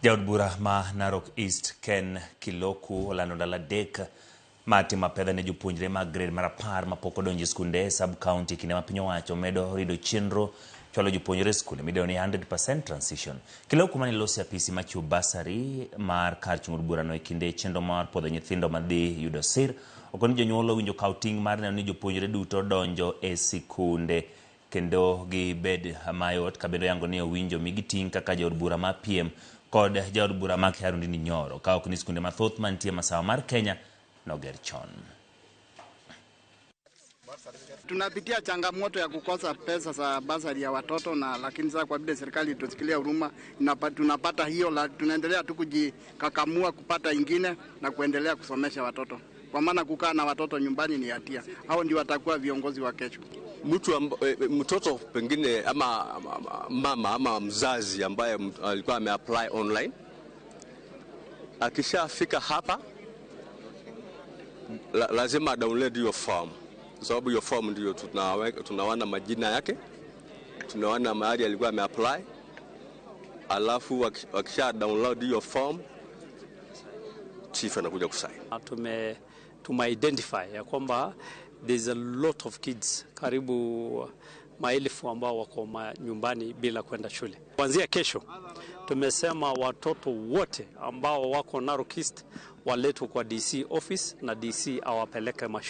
Jaod bura ma Narok East Ken Kiloku olando dala dek matima pedha ne jopuonjre mag gred mar 10 mapok odonjo skunde sub county kinde ma piny owacho medo rido chenro chwalo jopuonjre skunde midewo ni 100% transition. Kiloku mane losi apisi machiwo basari mar kar chung'o bura no e kinde chenro mar puodho nyithindo madhi yudo sir okoni jonyuol owinjo kaw ting' mar neno ni jopuonjre duto donjo e sikunde kendo gibed mayot kabendo yango ni owinjo migi ting' kaka jaod bura ma PM kod jaod bura ma Harundini Nyoro ka ok ni skunde mathoth mantie masawa mar Kenya noger chon. Tunapitia changamoto ya kukosa pesa za basari ya watoto lakini sasa kwa vile serikali tusikilia huruma tunapata hiyo, tunaendelea tu kujikakamua kupata ingine na kuendelea kusomesha watoto. Kwa maana kukaa na watoto nyumbani ni hatia. Hao ndio watakuwa viongozi wa kesho. Mtoto pengine ama mama ama mzazi ambaye alikuwa ameapply online akishafika hapa lazima download your form, sababu your form ndio tunawana majina yake, tunawana mahali alikuwa ameapply, alafu wakisha download your form chief anakuja kusaini. Tume-identify ya kwamba there's a lot of kids, karibu maelfu ambao wako nyumbani bila kwenda shule. Kuanzia kesho tumesema watoto wote ambao wako Narok East waletwe kwa DC office na DC awapeleke mashule.